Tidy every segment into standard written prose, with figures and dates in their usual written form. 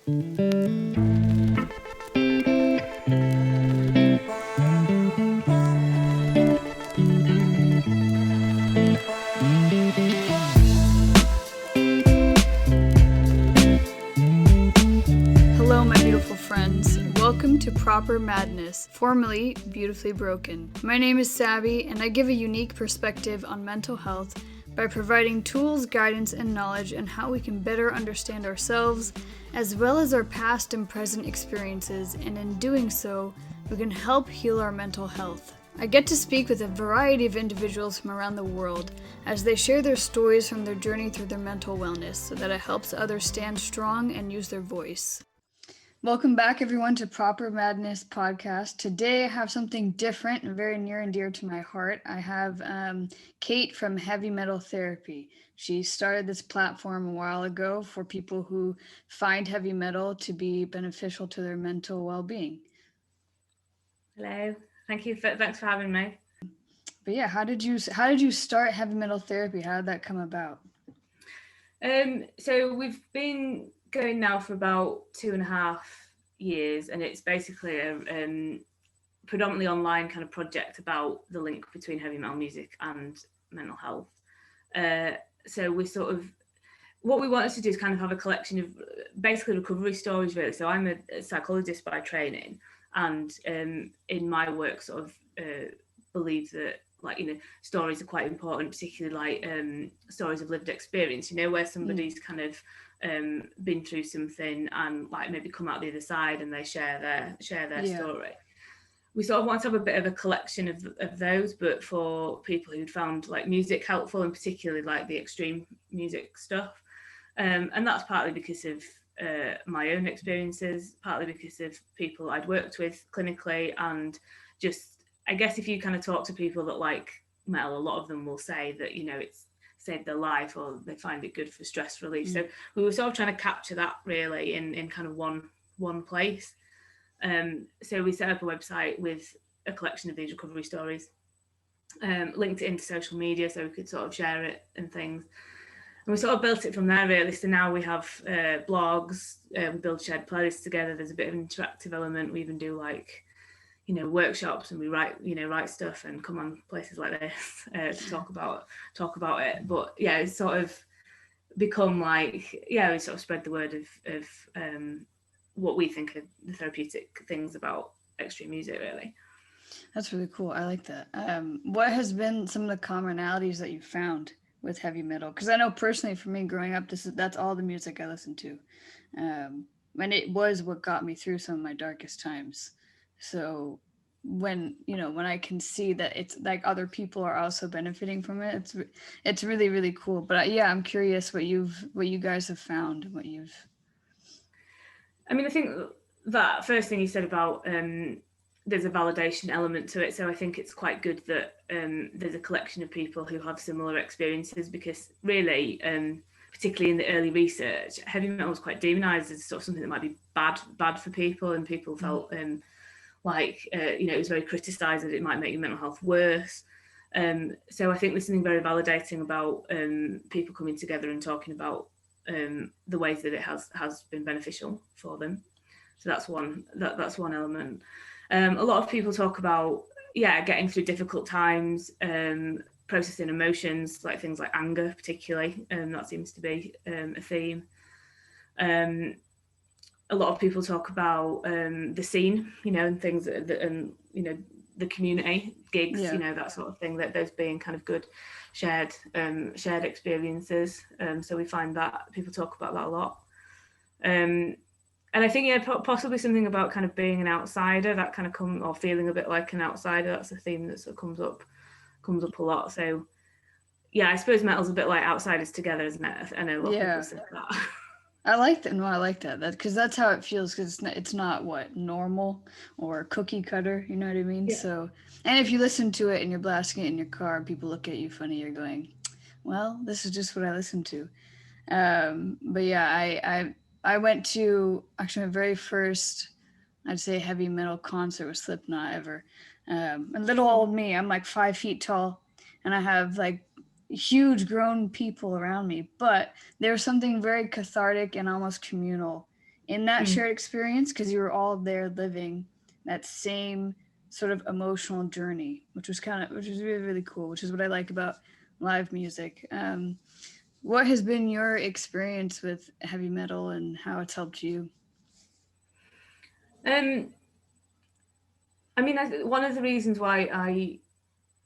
Hello, my beautiful friends. Welcome to Proper Madness, formerly Beautifully Broken. My name is Savvy, and I give a unique perspective on mental health by providing tools, guidance, and knowledge on how we can better understand ourselves, as well as our past and present experiences, and in doing so, we can help heal our mental health. I get to speak with a variety of individuals from around the world as they share their stories from their journey through their mental wellness so that it helps others stand strong and use their voice. Welcome back, everyone, to Proper Madness podcast. Today, I have something different and very near and dear to my heart. I have Kate from Heavymetaltherapy. She started this platform a while ago for people who find heavy metal to be beneficial to their mental well-being. Hello, thanks for having me. But yeah, how did you start Heavymetaltherapy? How did that come about? So we've been going now for about 2.5 years, and it's basically a predominantly online kind of project about the link between heavy metal music and mental health. So we sort of, what we wanted to do is kind of have a collection of basically recovery stories, really. So I'm a psychologist by training, and in my work sort of believe that, like, stories are quite important, particularly like stories of lived experience, where somebody's kind of been through something and like maybe come out the other side and they share their story. We sort of want to have a bit of a collection of those, but for people who'd found like music helpful, and particularly like the extreme music stuff. And that's partly because of my own experiences, partly because of people I'd worked with clinically, and just, I guess if you kind of talk to people that like metal, a lot of them will say that, it's saved their life or they find it good for stress relief. So we were sort of trying to capture that really in kind of one place. So we set up a website with a collection of these recovery stories, linked it into social media so we could sort of share it and things. And we sort of built it from there, really. So now we have blogs, we build shared playlists together. There's a bit of an interactive element. We even do like, workshops, and we write stuff and come on places like this to talk about it. But yeah, it's sort of become like, we sort of spread the word of what we think are the therapeutic things about extreme music, really. That's really cool. I like that. What has been some of the commonalities that you found with heavy metal? Because I know personally for me growing up, that's all the music I listened to. And it was what got me through some of my darkest times. So when I can see that it's like other people are also benefiting from it, it's really, really cool. But yeah, I'm curious what you guys have found, I mean, I think that first thing you said about there's a validation element to it. So I think it's quite good that there's a collection of people who have similar experiences, because really, particularly in the early research, heavy metal was quite demonized as sort of something that might be bad for people, and people felt it was very criticized that it might make your mental health worse. So I think there's something very validating about people coming together and talking about the ways that it has been beneficial for them. So that's one element. A lot of people talk about getting through difficult times, processing emotions, like things like anger particularly, that seems to be a theme. A lot of people talk about the scene, and things that and the community gigs, that sort of thing, that those being kind of good shared experiences. So we find that people talk about that a lot. And I think possibly something about kind of being an outsider, that kind of or feeling a bit like an outsider. That's a theme that sort of comes up a lot. So I suppose metal's a bit like Outsiders Together, isn't it? I know a lot of people say that. I like that. No, I like that. Because that's how it feels. Because it's not what normal or cookie cutter. You know what I mean? Yeah. So, and if you listen to it and you're blasting it in your car, people look at you funny. You're going, "Well, this is just what I listen to." But yeah, I went to actually my very first, I'd say, heavy metal concert with Slipknot ever. And little old me, I'm like 5 feet tall, and I have like huge grown people around me, but there's something very cathartic and almost communal in that shared experience because you were all there living that same sort of emotional journey, which was really, really cool, which is what I like about live music. What has been your experience with heavy metal and how it's helped you? Um, I mean, one of the reasons why I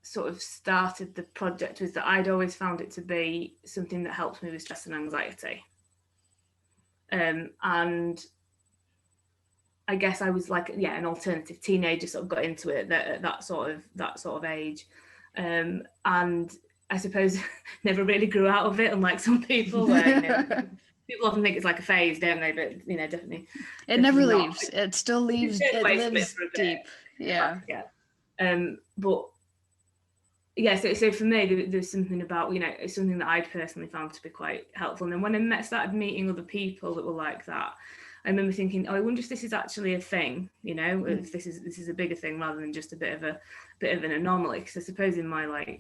sort of started the project was that I'd always found it to be something that helped me with stress and anxiety. And I guess I was like, an alternative teenager, sort of got into it at that sort of age, and I suppose never really grew out of it, unlike some people where people often think it's like a phase, don't they? But definitely, It never not. leaves. It still leaves. Stayed It away from it lives for a bit. deep. Yeah. But yeah, so for me, there's something about, it's something that I'd personally found to be quite helpful. And then when I started meeting other people that were like that, I remember thinking, oh, I wonder if this is actually a thing, if this is a bigger thing rather than just a bit of an anomaly. Because I suppose in my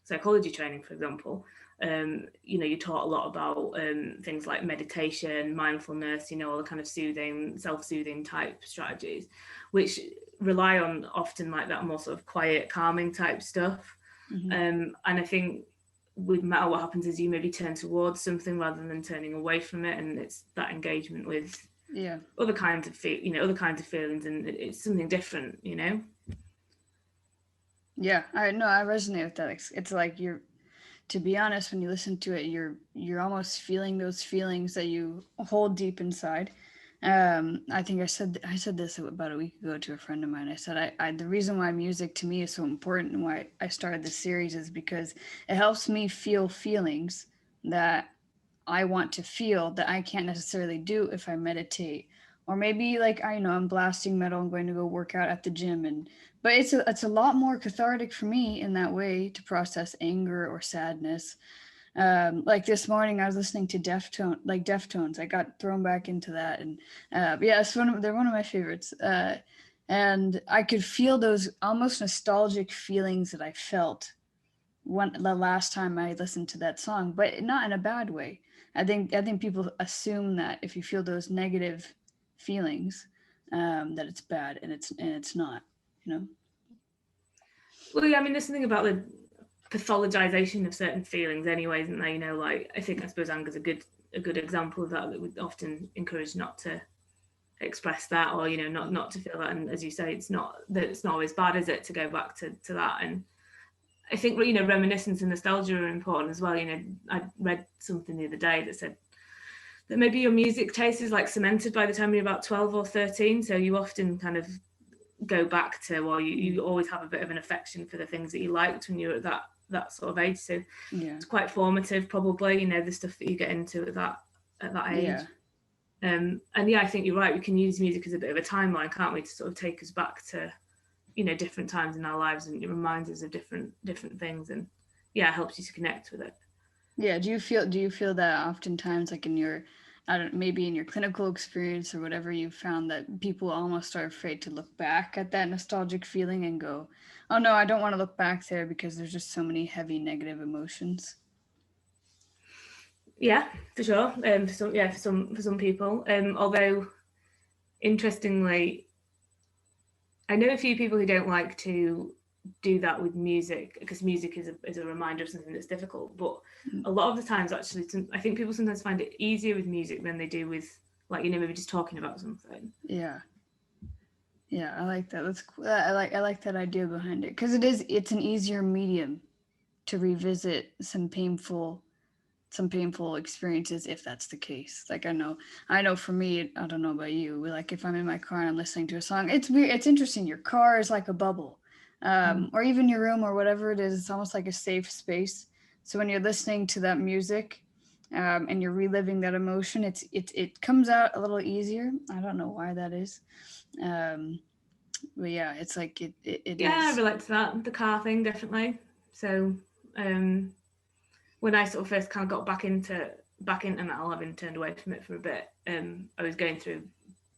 psychology training, for example, you taught a lot about things like meditation, mindfulness, all the kind of self-soothing type strategies, which rely on often like that more sort of quiet, calming type stuff. And I think with metal, what happens is you maybe turn towards something rather than turning away from it, and it's that engagement with other kinds of feelings, and it's something different. Yeah, I know. I resonate with that. It's like to be honest, when you listen to it, you're almost feeling those feelings that you hold deep inside. I think I said this about a week ago to a friend of mine. I said I the reason why music to me is so important and why I started this series is because it helps me feel feelings that I want to feel that I can't necessarily do if I meditate. Or maybe like I'm blasting metal and going to go work out at the gym, but it's a lot more cathartic for me in that way to process anger or sadness. Like this morning I was listening to Deftones. I got thrown back into that, and yeah, they're one of my favorites. And I could feel those almost nostalgic feelings that I felt the last time I listened to that song, but not in a bad way. I think people assume that if you feel those negative feelings, that it's bad, and it's not. You know. Well, yeah, I mean, there's something about the pathologization of certain feelings, anyway, isn't there? Like I suppose anger is a good example of that. That would often encourage not to express that, or not to feel that. And as you say, it's not always bad, is it, to go back to that? And I think reminiscence and nostalgia are important as well. I read something the other day that said that maybe your music taste is like cemented by the time you're about 12 or 13, so you often kind of go back to, or you always have a bit of an affection for the things that you liked when you were at that sort of age. So it's quite formative, probably, the stuff that you get into at that age. Yeah. And yeah, I think you're right. We can use music as a bit of a timeline, can't we, to sort of take us back to different times in our lives, and it reminds us of different things, and yeah, it helps you to connect with it. Yeah. Do you feel that oftentimes, like in your, I don't, maybe in your clinical experience or whatever, you found that people almost are afraid to look back at that nostalgic feeling and go, oh no, I don't want to look back there because there's just so many heavy negative emotions? Yeah, for sure. For some people. Although interestingly, I know a few people who don't like to do that with music, because music is a reminder of something that's difficult. But a lot of the times, actually, I think people sometimes find it easier with music than they do with, like, maybe just talking about something. Yeah. Yeah, I like that. That's cool. I like that idea behind it, because it's an easier medium to revisit some painful experiences, if that's the case. Like I know for me, I don't know about you, like if I'm in my car and I'm listening to a song, it's weird, it's interesting. Your car is like a bubble, or even your room or whatever it is. It's almost like a safe space. So when you're listening to that music, and you're reliving that emotion, it comes out a little easier. I don't know why that is. But yeah, it's like it Yeah, is. I relate to that. The car thing, definitely. So when I sort of first kind of got back into metal, having turned away from it for a bit, I was going through a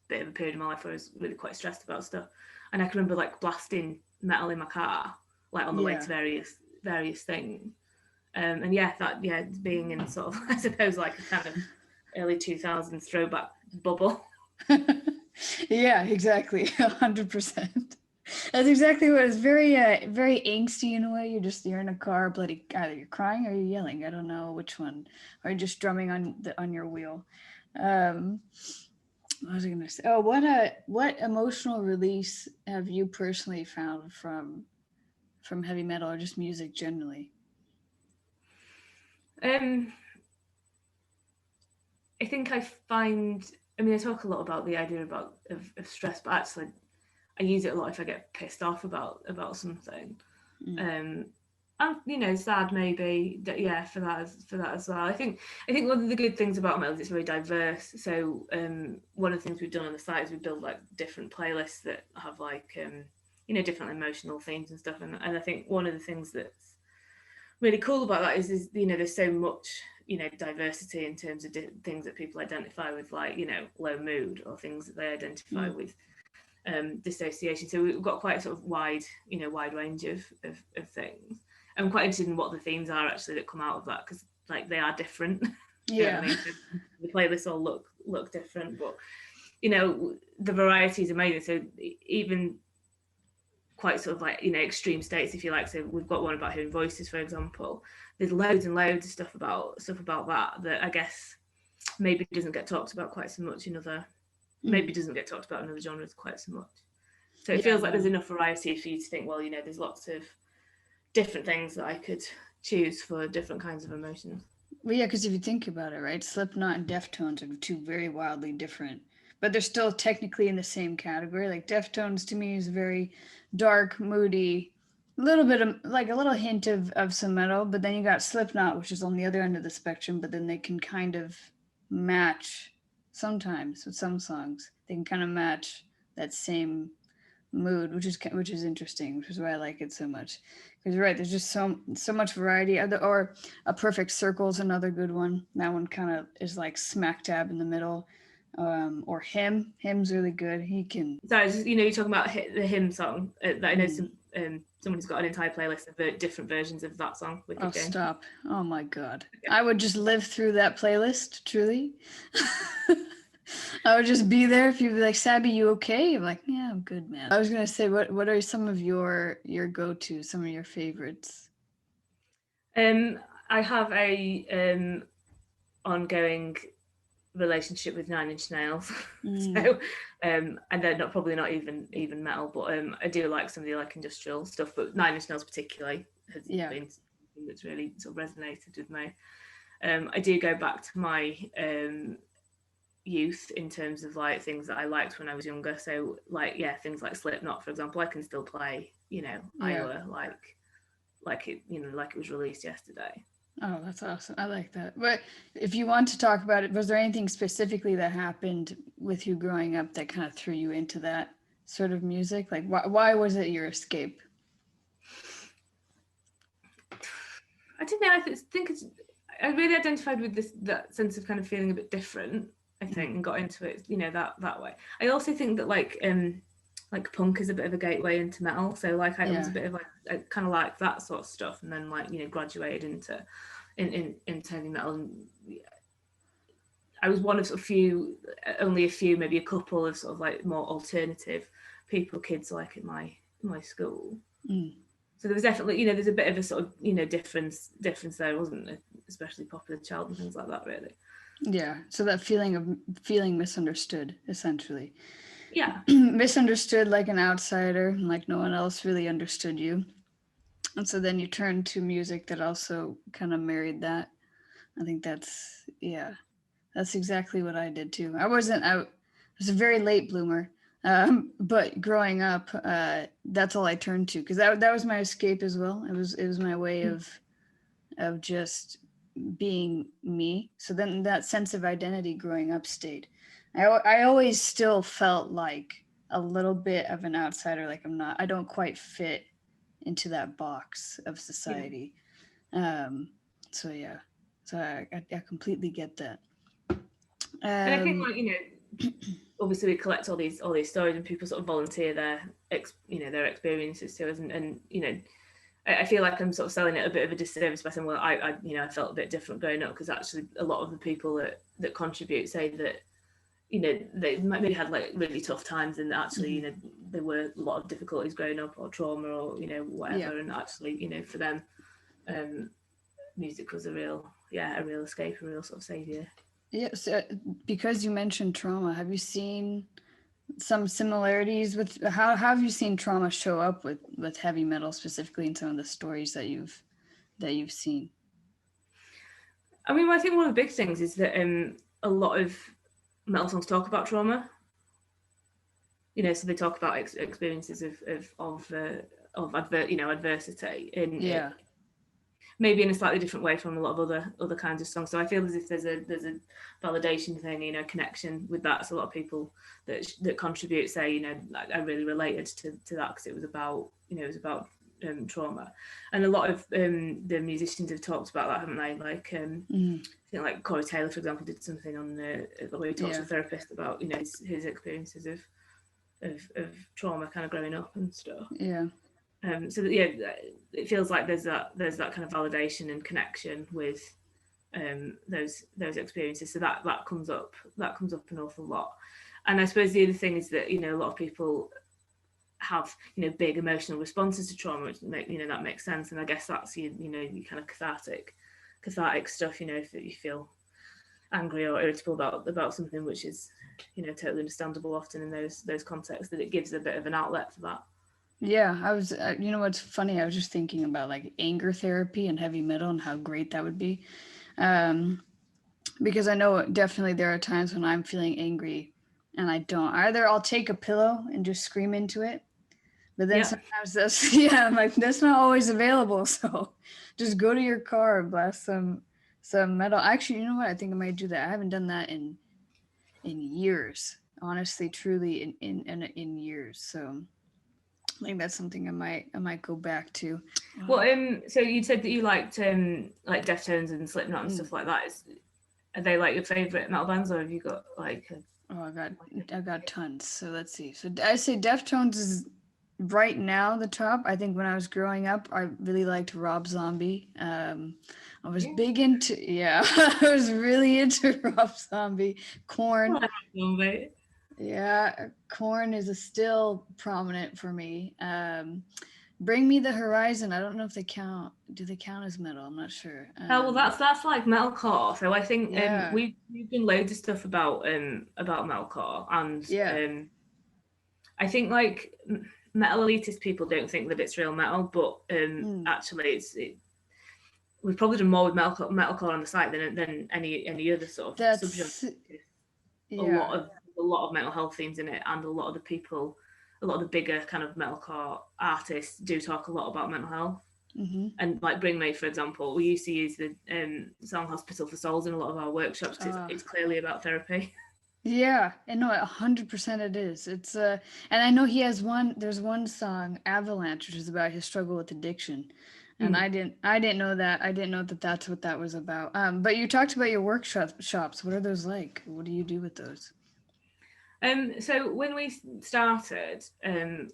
bit of a period of my life where I was really quite stressed about stuff, and I can remember like blasting metal in my car, like on the way to various things, and being in sort of, I suppose, like a kind of early 2000s throwback bubble. Yeah, exactly. 100%. That's exactly what it's very very angsty in a way. You're in a car, bloody, either you're crying or you're yelling. I don't know which one. Or you're just drumming on your wheel. Um what was I gonna say? Oh, what emotional release have you personally found from heavy metal or just music generally? I think I find, I mean, I talk a lot about the idea of stress, but actually I use it a lot if I get pissed off about something. And sad maybe that, yeah, for that as well. I think one of the good things about metal is it's very diverse. So one of the things we've done on the site is we build like different playlists that have like different emotional themes and stuff. And I think one of the things that's really cool about that is there's so much diversity in terms of things that people identify with, like low mood, or things that they identify with dissociation. So we've got quite a sort of wide range of things. I'm quite interested in what the themes are actually that come out of that, because like they are different. Yeah. So the playlists all look different, but the variety is amazing. So even quite sort of like extreme states, if you like. So we've got one about hearing voices, for example. There's loads and loads of stuff about that I guess maybe doesn't get talked about quite so much in other maybe doesn't get talked about in other genres quite so much. So it feels like there's enough variety for you to think, well, there's lots of different things that I could choose for different kinds of emotions. Well, yeah, because if you think about it, right, Slipknot and Deftones are two very wildly different, but they're still technically in the same category. Like Deftones to me is very dark, moody, a little bit of like a little hint of some metal, but then you got Slipknot, which is on the other end of the spectrum, but then they can kind of match sometimes with some songs. They can kind of match that same mood, which is interesting, which is why I like it so much. Because you're right, there's just so much variety. Or A Perfect Circle is another good one. That one kind of is like smack dab in the middle. Or Hymn's really good. He can. So you're talking about the hymn song. That I know someone who's got an entire playlist of different versions of that song. Oh, stop! Oh my god, I would just live through that playlist. Truly. I would just be there if you'd be like, Sabby, you okay? I'm like, yeah, I'm good, man. I was gonna say, what are some of your go-to, some of your favorites? I have a ongoing relationship with Nine Inch Nails. So and they're probably not even metal, but I do like some of the like industrial stuff, but Nine Inch Nails particularly has been something that's really sort of resonated with me. I do go back to my youth in terms of like things that I liked when I was younger. So like things like Slipknot, for example, I can still play, Iowa like it, like it was released yesterday. Oh, that's awesome. I like that. But if you want to talk about it, was there anything specifically that happened with you growing up that kind of threw you into that sort of music? Like why was it your escape? I don't know. I really identified with that sense of kind of feeling a bit different, I think, and got into it, that way. I also think that like punk is a bit of a gateway into metal. So like I was a bit of like I kind of like that sort of stuff, and then like graduated into heavy metal. And I was one of sort of only a few, maybe a couple of sort of like more alternative kids like in my school. So there was definitely, there's a bit of a sort of, difference there, wasn't it? Especially Popular Child and things like that, really. Yeah. So that feeling misunderstood, essentially. Yeah. Misunderstood like an outsider, like no one else really understood you. And so then you turned to music that also kind of married that. I think that's exactly what I did too. I was a very late bloomer. But growing up, that's all I turned to, because that was my escape as well. It was my way of just being me. So then that sense of identity growing up stayed. I always still felt like a little bit of an outsider, like I don't quite fit into that box of society. So I completely get that. And I think like, obviously we collect all these stories, and people sort of volunteer their experiences to us, and I feel like I'm sort of selling it a bit of a disservice by saying, well, I I felt a bit different growing up, because actually a lot of the people that contribute say that, they maybe had like really tough times, and actually, there were a lot of difficulties growing up, or trauma, or whatever, and actually, for them, music was a real escape, a real sort of savior. Yeah. So because you mentioned trauma, have you seen some similarities with how have you seen trauma show up with heavy metal, specifically in some of the stories that you've seen? I mean, I think one of the big things is that a lot of metal songs talk about trauma. So they talk about experiences of adversity in Yeah. maybe in a slightly different way from a lot of other kinds of songs. So I feel as if there's a validation thing, connection with that. So a lot of people that contribute say, like, I really related to that, because it was about trauma, and a lot of the musicians have talked about that, haven't they? Like I think like Corey Taylor, for example, did something on the way he talks to a therapist about his experiences of trauma, kind of growing up and stuff. Yeah. So that, it feels like there's that kind of validation and connection with those experiences. So that comes up an awful lot. And I suppose the other thing is that a lot of people have big emotional responses to trauma, which that makes sense. And I guess that's your kind of cathartic stuff. If you feel angry or irritable about something, which is totally understandable often in those contexts, that it gives a bit of an outlet for that. Yeah, I was, what's funny, I was just thinking about like anger therapy and heavy metal and how great that would be. Because I know definitely there are times when I'm feeling angry and I don't. Either I'll take a pillow and just scream into it, but then sometimes that's, I'm like, that's not always available. So just go to your car and blast some metal. Actually, you know what? I think I might do that. I haven't done that in years, honestly, truly in years. So I think that's something I might go back to. Well, so you said that you liked like Deftones and Slipknot and stuff like that. Are they like your favorite metal bands, or have you got like? I got tons. So let's see. So I say Deftones is right now the top. I think when I was growing up, I really liked Rob Zombie. I was big into I was really into Rob Zombie. Korn. Yeah, Korn is still prominent for me. Bring Me the Horizon. I don't know if they count. Do they count as metal? I'm not sure. Well, that's like metalcore. So I think we've done loads of stuff about metalcore, and I think like metal elitist people don't think that it's real metal, but actually we've probably done more with metalcore on the site than any other sort of subgenre. A lot of mental health themes in it, and a lot of the bigger kind of metalcore artists do talk a lot about mental health. And like Bring Me, for example, we used to use the song Hospital for Souls in a lot of our workshops, because it's clearly about therapy. Yeah, and no, 100% it is. It's and I know he has there's one song, Avalanche, which is about his struggle with addiction. And I didn't know that. I didn't know that that's what that was about. But you talked about your workshops. What are those like? What do you do with those? So when we started,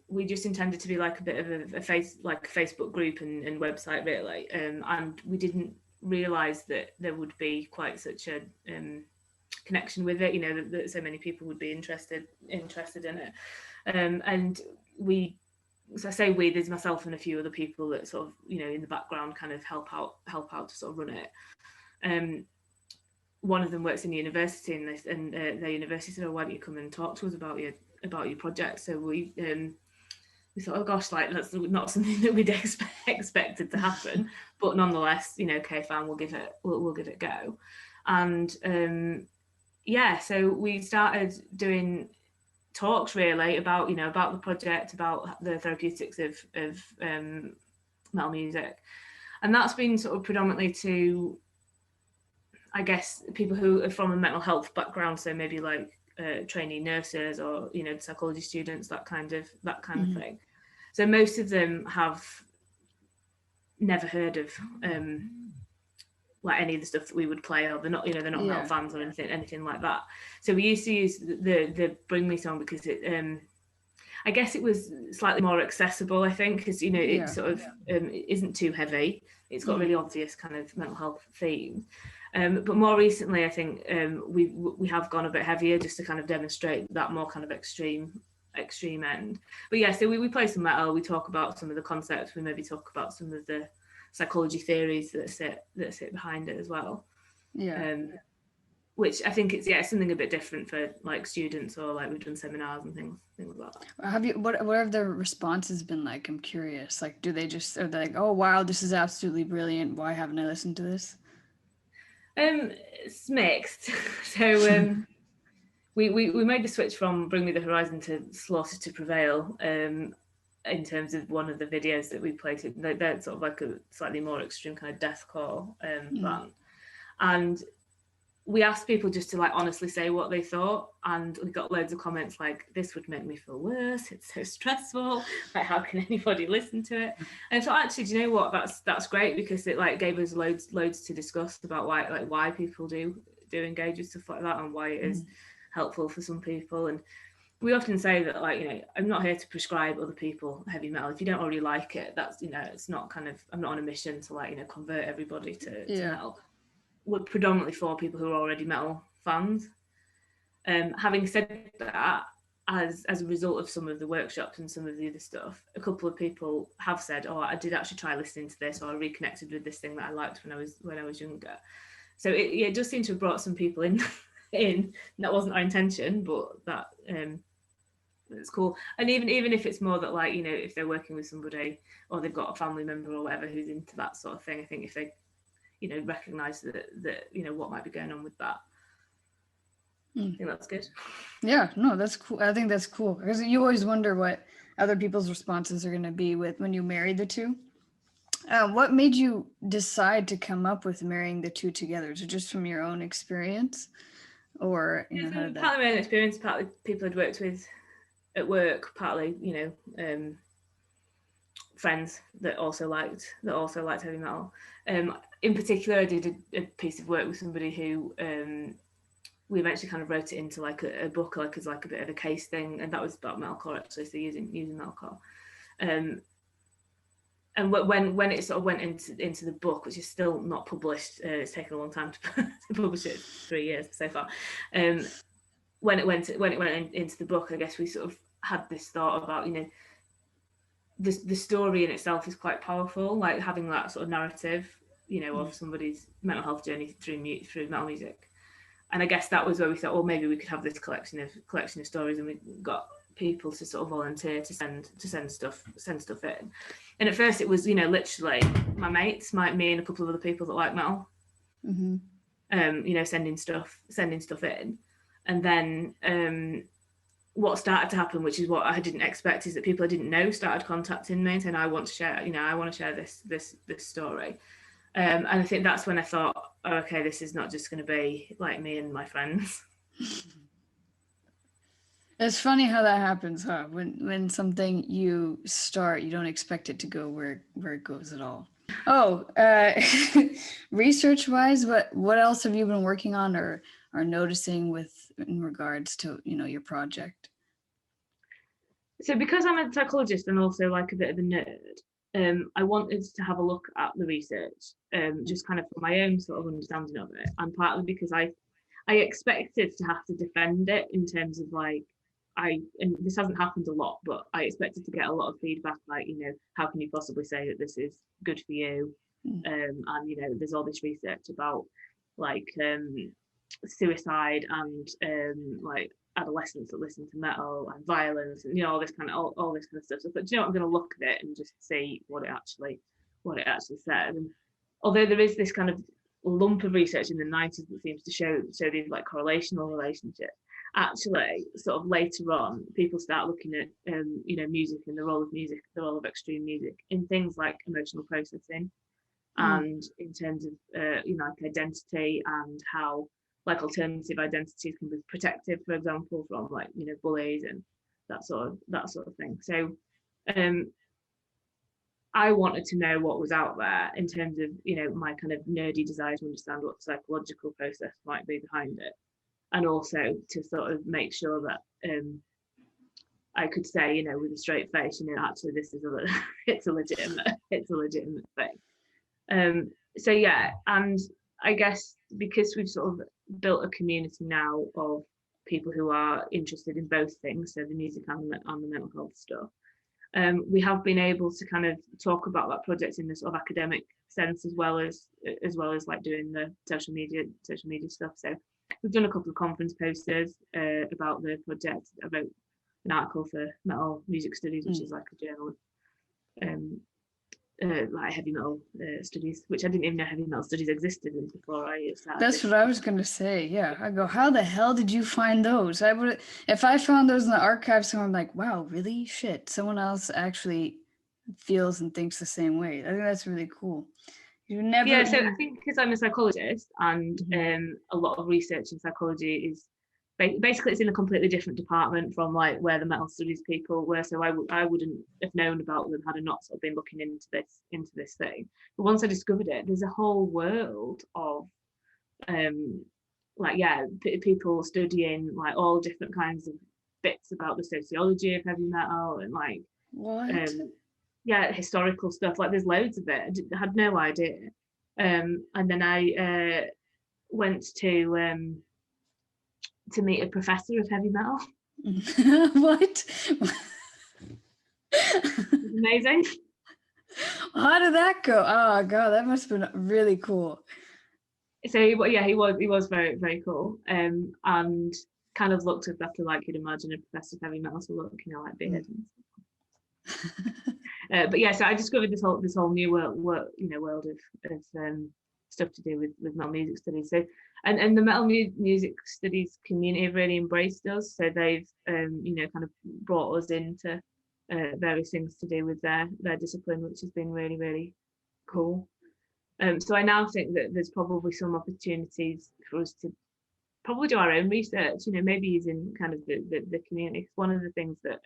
we just intended to be like a bit of a Facebook group and website, really, and we didn't realise that there would be quite such a connection with it. That so many people would be interested in it, and we. So I say we. There's myself and a few other people that sort of in the background kind of help out to sort of run it. One of them works in the university, and the university said, "Oh, why don't you come and talk to us about your project?" So we thought, "Oh gosh, like that's not something that we'd expected to happen, but nonetheless, okay, fine, we'll give it a go." And so we started doing talks really about the project, about the therapeutics of metal music, and that's been sort of predominantly to, I guess, people who are from a mental health background, so maybe like trainee nurses or psychology students, that kind of thing. So most of them have never heard of like any of the stuff that we would play, or they're not metal fans or anything like that. So we used to use the Bring Me song because it I guess it was slightly more accessible, I think, because, you know, it sort of it isn't too heavy. It's got really obvious kind of mental health themes. But more recently, I think we have gone a bit heavier just to kind of demonstrate that more kind of extreme end. But yeah, so we play some metal, we talk about some of the concepts, we maybe talk about some of the psychology theories that sit behind it as well. Which I think it's something a bit different for like students, or like we've done seminars and things like that. What have the responses been like? I'm curious. Like, are they like, oh wow, this is absolutely brilliant, why haven't I listened to this? It's mixed. So we made the switch from Bring Me the Horizon to Slaughter to Prevail. In terms of one of the videos that we played, they're sort of like a slightly more extreme kind of deathcore band, and we asked people just to like honestly say what they thought, and we got loads of comments like, this would make me feel worse, it's so stressful, like how can anybody listen to it? And so actually, do you know what, that's great, because it like gave us loads to discuss about why people do engage with stuff like that, and why it is helpful for some people. And we often say that, like, you know, I'm not here to prescribe other people heavy metal. If you don't already like it, that's, you know, it's not kind of, I'm not on a mission to like, you know, convert everybody to metal. We're predominantly for people who are already metal fans. Having said that, as a result of some of the workshops and some of the other stuff, a couple of people have said, oh, I did actually try listening to this, or I reconnected with this thing that I liked when I was younger. So it does seem to have brought some people in. That wasn't our intention, but that it's cool. And even if it's more that, like, you know, if they're working with somebody or they've got a family member or whatever who's into that sort of thing, I think if they, you know, recognize that you know what might be going on with that, I think that's good. Yeah, no, that's cool. I think that's cool, because you always wonder what other people's responses are going to be when you marry the two. What made you decide to come up with marrying the two together? Is it just from your own experience, or you know, how did that? Partly my own experience, partly people I'd worked with at work, partly, you know, friends that also liked heavy metal. In particular, I did a piece of work with somebody who we eventually kind of wrote it into like a book, like as like a bit of a case thing, and that was about metalcore actually, so using metalcore. And when it sort of went into the book, which is still not published, it's taken a long time to publish it, 3 years so far. When it went into the book, I guess we sort of had this thought about, you know, the story in itself is quite powerful, like having that sort of narrative, you know, of somebody's mental health journey through metal music. And I guess that was where we thought, well, maybe we could have this collection of stories, and we got people to sort of volunteer to send stuff in. And at first it was, you know, literally my mates, me and a couple of other people that like metal, you know, sending stuff in. And then what started to happen, which is what I didn't expect, is that people I didn't know started contacting me and saying, I want to share this story. And I think that's when I thought, oh, okay, this is not just going to be like me and my friends. It's funny how that happens, huh? When something you start, you don't expect it to go where it goes at all. Oh, research-wise, what else have you been working on or noticing in regards to, you know, your project? So because I'm a psychologist and also like a bit of a nerd, I wanted to have a look at the research, just kind of for my own sort of understanding of it, and partly because I expected to have to defend it in terms of like, and this hasn't happened a lot, but I expected to get a lot of feedback, like, you know, how can you possibly say that this is good for you? And, you know, there's all this research about like suicide and like adolescents that listen to metal and violence, and, you know, all this kind of stuff. So, but you know what, I'm going to look at it and just see what it actually says. And although there is this kind of lump of research in the 90s that seems to show these like correlational relationships, actually sort of later on people start looking at you know, music and the role of extreme music in things like emotional processing, and in terms of you know, like identity, and how like alternative identities can be protective, for example, from like, you know, bullies and that sort of thing. So I wanted to know what was out there in terms of, you know, my kind of nerdy desire to understand what the psychological process might be behind it, and also to sort of make sure that I could say, you know, with a straight face, you know, actually this is it's a legitimate thing. So yeah, and I guess because we've sort of built a community now of people who are interested in both things, so the music and the mental health stuff, we have been able to kind of talk about that project in the sort of academic sense, as well as like doing the social media stuff. So we've done a couple of conference posters about the project. I wrote an article for Metal Music Studies, which is like a journal, like heavy metal studies, which I didn't even know heavy metal studies existed before I started. That's what I was gonna say. Yeah, I go, how the hell did you find those? I would, if I found those in the archives, someone like, wow, really? Shit, someone else actually feels and thinks the same way. I think that's really cool. You never. Yeah, so I think because I'm a psychologist, and a lot of research in psychology is basically it's in a completely different department from like where the metal studies people were. So I wouldn't have known about them had I not sort of been looking into this thing. But once I discovered it, there's a whole world of like people studying like all different kinds of bits about the sociology of heavy metal and like what? Historical stuff. Like there's loads of it. I had no idea. And then I went to meet a professor of heavy metal. What? Amazing. How did that go? Oh god, that must have been really cool. So he was very, very cool. And kind of looked after like you'd imagine a professor of heavy metal to look, you know, like beard and stuff. But yeah, so I discovered this whole new world of stuff to do with metal music studies. So and the metal music studies community have really embraced us. So they've kind of brought us into various things to do with their discipline, which has been really, really cool. So I now think that there's probably some opportunities for us to probably do our own research, you know, maybe using kind of the community. One of the things that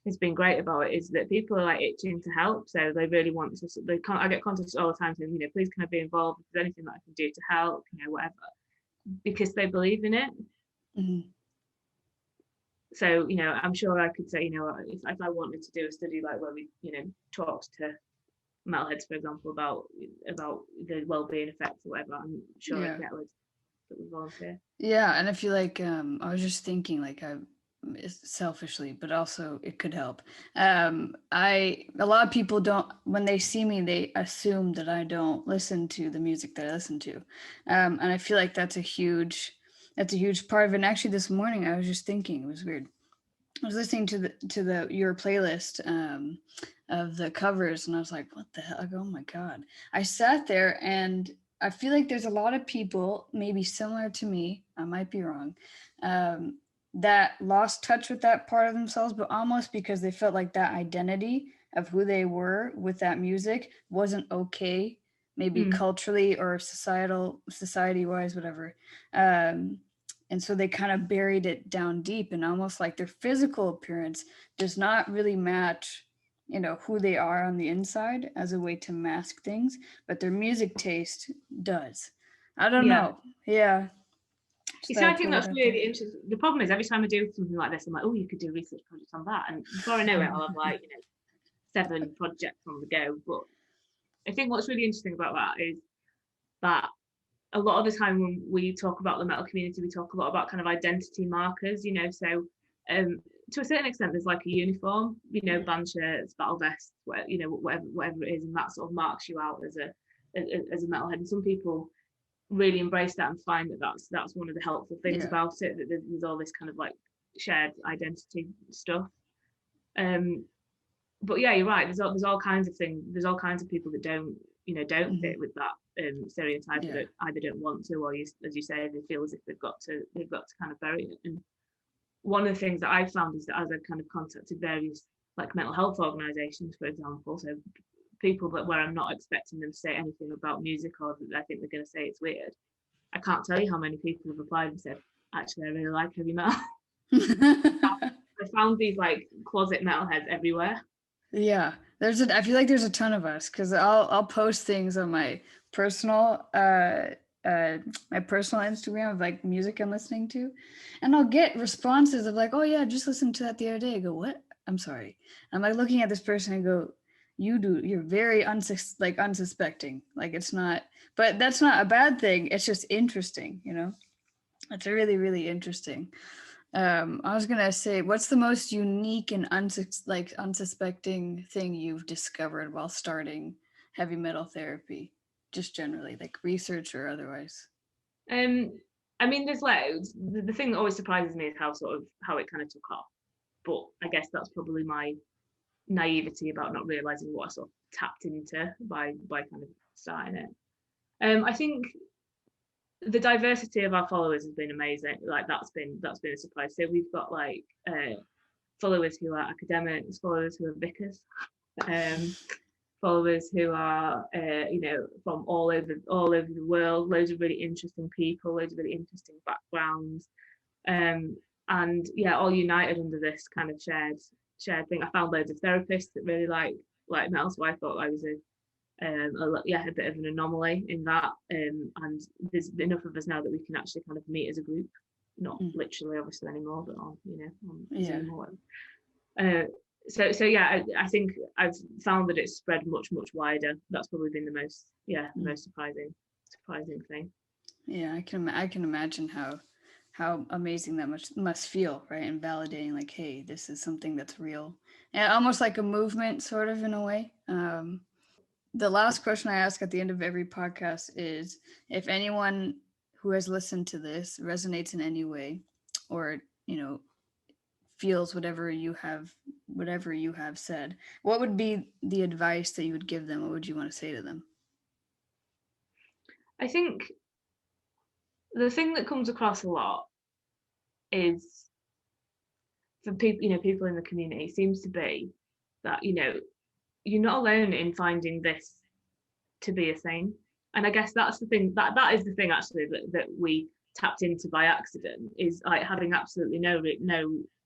has been great about it is that people are like itching to help. So they really want to, I get contacted all the time saying, you know, please can I be involved? If there's anything that I can do to help, you know, whatever, because they believe in it. Mm-hmm. So, you know, I'm sure I could say, you know, if I wanted to do a study like where we, you know, talked to metalheads, for example, about the well-being effects or whatever, I'm sure I'd get loads that would volunteer. Yeah, and if you like, I was just thinking, like, selfishly, but also it could help. A lot of people don't, when they see me, they assume that I don't listen to the music that I listen to, and I feel like that's a huge part of it. And actually, this morning I was just thinking, it was weird. I was listening to your playlist of the covers, and I was like, what the hell? I go, oh my god! I sat there, and I feel like there's a lot of people, maybe similar to me, I might be wrong, that lost touch with that part of themselves, but almost because they felt like that identity of who they were with that music wasn't okay, maybe culturally or society wise, whatever. And so they kind of buried it down deep, and almost like their physical appearance does not really match, you know, who they are on the inside as a way to mask things, but their music taste does. I don't know. Yeah. So I think that's really interesting. The problem is every time I do something like this, I'm like, oh, you could do research projects on that. And before I know it, I'll have like, you know, 7 projects on the go. But I think what's really interesting about that is that a lot of the time when we talk about the metal community, we talk a lot about kind of identity markers, you know. So to a certain extent, there's like a uniform, you know, band shirts, battle vests, you know, whatever it is, and that sort of marks you out as a metalhead. And some people really embrace that and find that that's one of the helpful things about it, that there's all this kind of like shared identity stuff. But yeah, you're right, there's all kinds of things, there's all kinds of people that don't fit with that stereotype, that either don't want to, or as you say, they feel as if they've got to kind of bury it. And one of the things that I've found is that as I've kind of contacted various like mental health organizations, for example, so people where I'm not expecting them to say anything about music, or that I think they're going to say it's weird, I can't tell you how many people have replied and said, actually, I really like heavy metal. I found these like closet metalheads everywhere. Yeah, I feel like there's a ton of us, because I'll post things on my personal my personal Instagram of like music I'm listening to, and I'll get responses of like, "Oh yeah, just listened to that the other day." I go, "What? I'm sorry." I'm like looking at this person and go, "You're very unsuspecting. Like it's not, but that's not a bad thing. It's just interesting, you know. It's really really interesting." I was gonna say, what's the most unique and unsuspecting thing you've discovered while starting heavy metal therapy, just generally, like research or otherwise? I mean, there's loads. The thing that always surprises me is how it kind of took off. But I guess that's probably my naivety about not realizing what I sort of tapped into by kind of starting it. I think the diversity of our followers has been amazing. Like that's been a surprise. So we've got like followers who are academics, followers who are vicars, um, followers who are from all over the world. Loads of really interesting people, loads of really interesting backgrounds, and yeah, all united under this kind of shared thing. I found loads of therapists that really like metal, so I thought I was a bit of an anomaly in that. And there's enough of us now that we can actually kind of meet as a group, not literally obviously anymore, but on Zoom or whatever. So yeah, I think I've found that it's spread much wider. That's probably been the most surprising thing. Yeah, I can imagine how amazing that must feel, right? And validating, like, hey, this is something that's real, and almost like a movement, sort of in a way. The last question I ask at the end of every podcast is if anyone who has listened to this resonates in any way, or feels whatever you have said, what would be the advice that you would give them? What would you want to say to them? I think the thing that comes across a lot is for people in the community seems to be that you're not alone in finding this to be a thing. And I guess that's the thing, that is the thing actually that we tapped into by accident, is like having absolutely no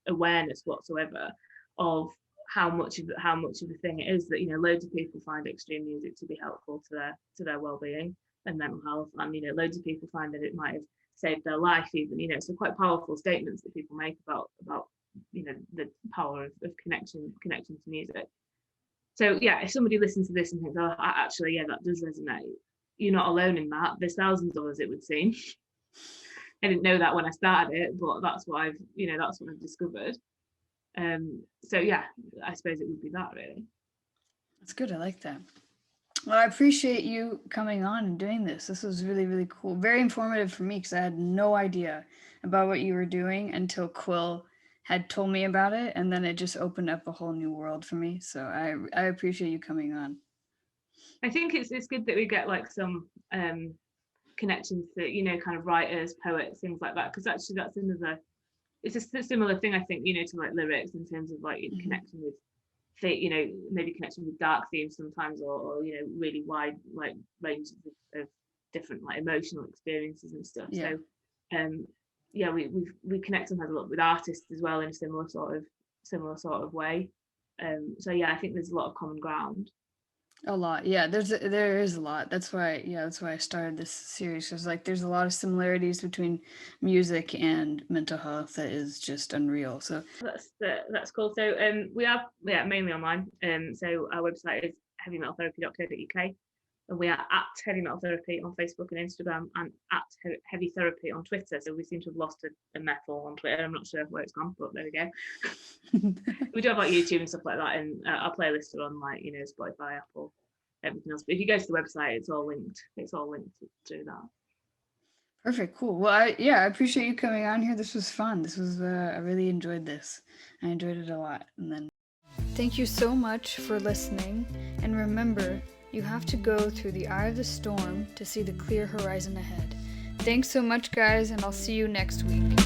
awareness whatsoever of how much of a thing it is that loads of people find extreme music to be helpful to their well-being and mental health, and loads of people find that it might have saved their life even. So quite powerful statements that people make about the power of connection to music. So yeah, if somebody listens to this and thinks, oh, actually, yeah, that does resonate, you're not alone in that. There's thousands of us, it would seem. I didn't know that when I started it, but that's what I've discovered. So yeah, I suppose it would be that, really. That's good. I like that. Well, I appreciate you coming on and doing this. This was really, really cool. Very informative for me because I had no idea about what you were doing until Quill had told me about it, and then it just opened up a whole new world for me. So I appreciate you coming on. I think it's good that we get like some connections to kind of writers, poets, things like that, because actually that's another. It's a similar thing, I think, to like lyrics in terms of like connection with, maybe connection with dark themes sometimes, or really wide like ranges of different like emotional experiences and stuff. Yeah. So yeah, we connect sometimes a lot with artists as well in a similar sort of way. So yeah, I think there's a lot of common ground. A lot, yeah. There is a lot. That's why I started this series. Because like, there's a lot of similarities between music and mental health that is just unreal. So that's cool. So we are mainly online. So our website is heavymetaltherapy.co.uk, and we are at Heavy Metal Therapy on Facebook and Instagram, and at Heavy Therapy on Twitter. So we seem to have lost a metal on Twitter. I'm not sure where it's gone, but there we go. We do have like YouTube and stuff like that, and our playlists are on like Spotify, Apple, everything else. But if you go to the website, it's all linked to that. Perfect, cool. Well, I appreciate you coming on here. This was fun. This was I really enjoyed this. I enjoyed it a lot. And then thank you so much for listening. And remember, you have to go through the eye of the storm to see the clear horizon ahead. Thanks so much, guys, and I'll see you next week.